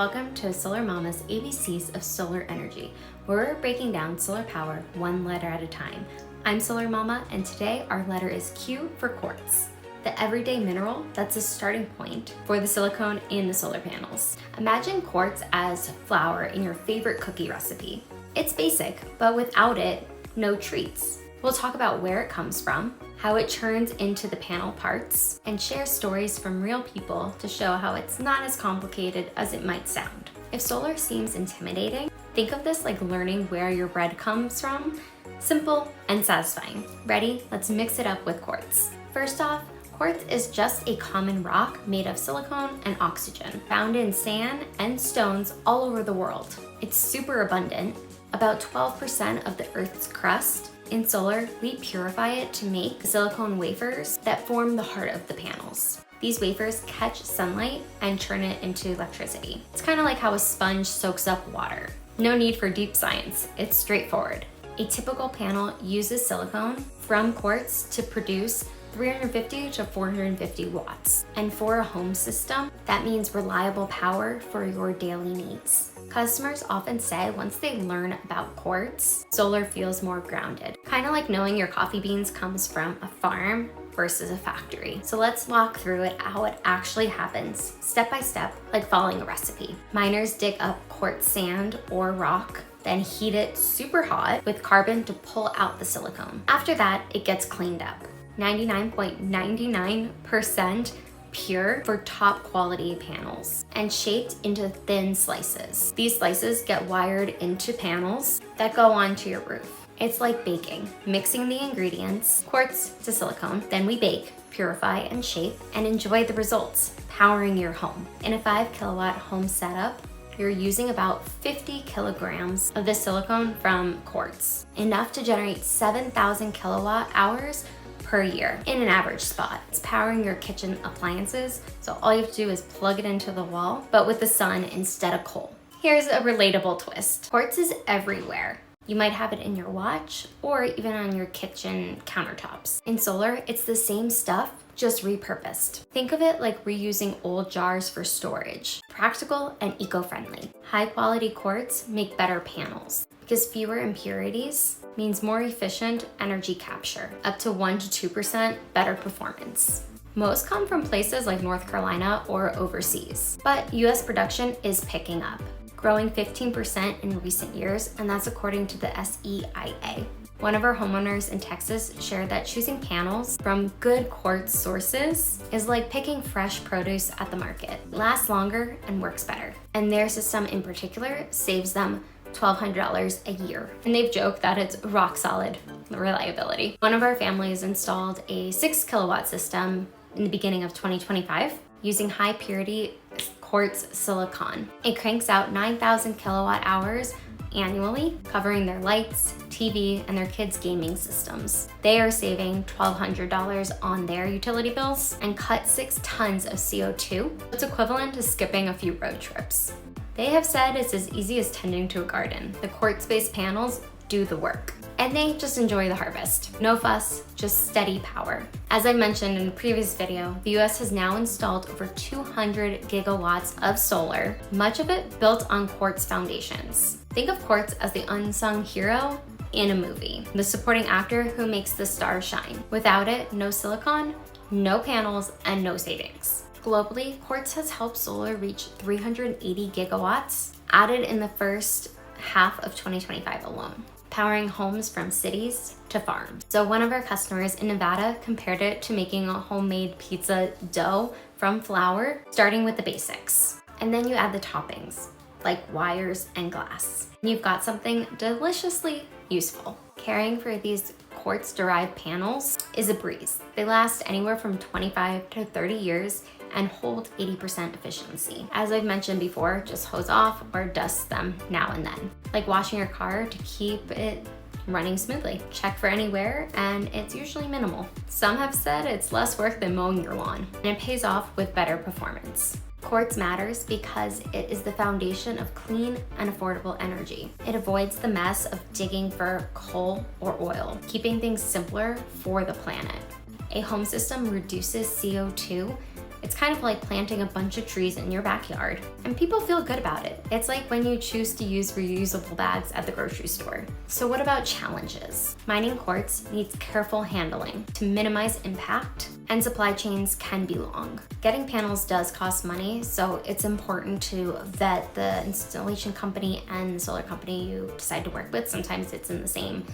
Welcome to Solar Mama's ABCs of Solar Energy, where we're breaking down solar power one letter at a time. I'm Solar Mama, and today our letter is Q for quartz, the everyday mineral that's a starting point for the silicone in the solar panels. Imagine quartz as flour in your favorite cookie recipe. It's basic, but without it, no treats. We'll talk about where it comes from, how it turns into the panel parts, and share stories from real people to show how it's not as complicated as it might sound. If solar seems intimidating, think of this like learning where your bread comes from. Simple and satisfying. Ready? Let's mix it up with quartz. First off, quartz is just a common rock made of silicone and oxygen, found in sand and stones all over the world. It's super abundant, about 12% of the Earth's crust. In solar, we purify it to make silicone wafers that form the heart of the panels. These wafers catch sunlight and turn it into electricity. It's kind of like how a sponge soaks up water. No need for deep science, it's straightforward. A typical panel uses silicone from quartz to produce 350 to 450 watts. And for a home system, that means reliable power for your daily needs. Customers often say once they learn about quartz, solar feels more grounded. Kind of like knowing your coffee beans comes from a farm versus a factory. So let's walk through it, how it actually happens, step by step, like following a recipe. Miners dig up quartz sand or rock, then heat it super hot with carbon to pull out the silicone. After that, it gets cleaned up. 99.99% pure for top quality panels and shaped into thin slices. These slices get wired into panels that go onto your roof. It's like baking, mixing the ingredients, quartz to silicone, then we bake, purify and shape, and enjoy the results, powering your home. In a 5 kilowatt home setup, you're using about 50 kilograms of the silicone from quartz, enough to generate 7,000 kilowatt hours per year in an average spot. It's powering your kitchen appliances, so all you have to do is plug it into the wall, but with the sun instead of coal. Here's a relatable twist. Quartz is everywhere. You might have it in your watch or even on your kitchen countertops. In solar, it's the same stuff, just repurposed. Think of it like reusing old jars for storage. Practical and eco-friendly. High quality quartz make better panels because fewer impurities means more efficient energy capture, up to 1 to 2% better performance. Most come from places like North Carolina or overseas, but US production is picking up, growing 15% in recent years, and that's according to the SEIA. One of our homeowners in Texas shared that choosing panels from good quartz sources is like picking fresh produce at the market. It lasts longer and works better. And their system in particular saves them $1,200 a year. And they've joked that it's rock solid reliability. One of our families installed a 6 kilowatt system in the beginning of 2025 using high purity quartz silicon. It cranks out 9,000 kilowatt hours annually, covering their lights, TV, and their kids' gaming systems. They are saving $1,200 on their utility bills and cut 6 tons of CO2. It's equivalent to skipping a few road trips. They have said it's as easy as tending to a garden. The quartz-based panels do the work, and they just enjoy the harvest. No fuss, just steady power. As I mentioned in a previous video, the US has now installed over 200 gigawatts of solar, much of it built on quartz foundations. Think of quartz as the unsung hero in a movie, the supporting actor who makes the stars shine. Without it, no silicon, no panels, and no savings. Globally, quartz has helped solar reach 380 gigawatts, added in the first half of 2025 alone, powering homes from cities to farms. So one of our customers in Nevada compared it to making a homemade pizza dough from flour, starting with the basics. And then you add the toppings, like wires and glass. You've got something deliciously useful. Caring for these quartz-derived panels is a breeze. They last anywhere from 25 to 30 years and hold 80% efficiency. As I've mentioned before, just hose off or dust them now and then. Like washing your car to keep it running smoothly. Check for any wear, and it's usually minimal. Some have said it's less work than mowing your lawn, and it pays off with better performance. Quartz matters because it is the foundation of clean and affordable energy. It avoids the mess of digging for coal or oil, keeping things simpler for the planet. A home system reduces CO2 It's kind of like planting a bunch of trees in your backyard, and people feel good about it. It's like when you choose to use reusable bags at the grocery store. So what about challenges? Mining quartz needs careful handling to minimize impact, and supply chains can be long. Getting panels does cost money, so it's important to vet the installation company and the solar company you decide to work with. Sometimes it's in the same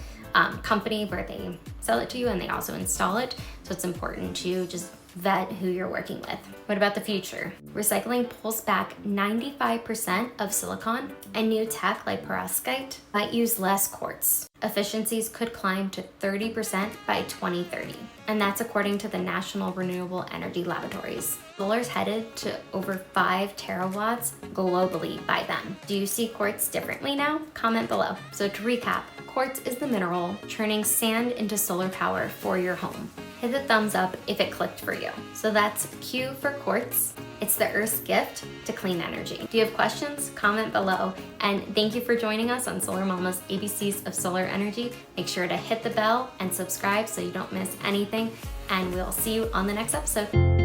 company where they sell it to you and they also install it, so it's important to just vet who you're working with. What about the future? Recycling pulls back 95% of silicon, and new tech like perovskite might use less quartz. Efficiencies could climb to 30% by 2030, and that's according to the National Renewable Energy Laboratories. Solar's headed to over 5 terawatts globally by then. Do you see quartz differently now? Comment below. So to recap, quartz is the mineral turning sand into solar power for your home. Hit the thumbs up if it clicked for you. So that's Q for quartz. It's the Earth's gift to clean energy. Do you have questions? Comment below. And thank you for joining us on Solar Mama's ABCs of Solar Energy. Make sure to hit the bell and subscribe so you don't miss anything. And we'll see you on the next episode.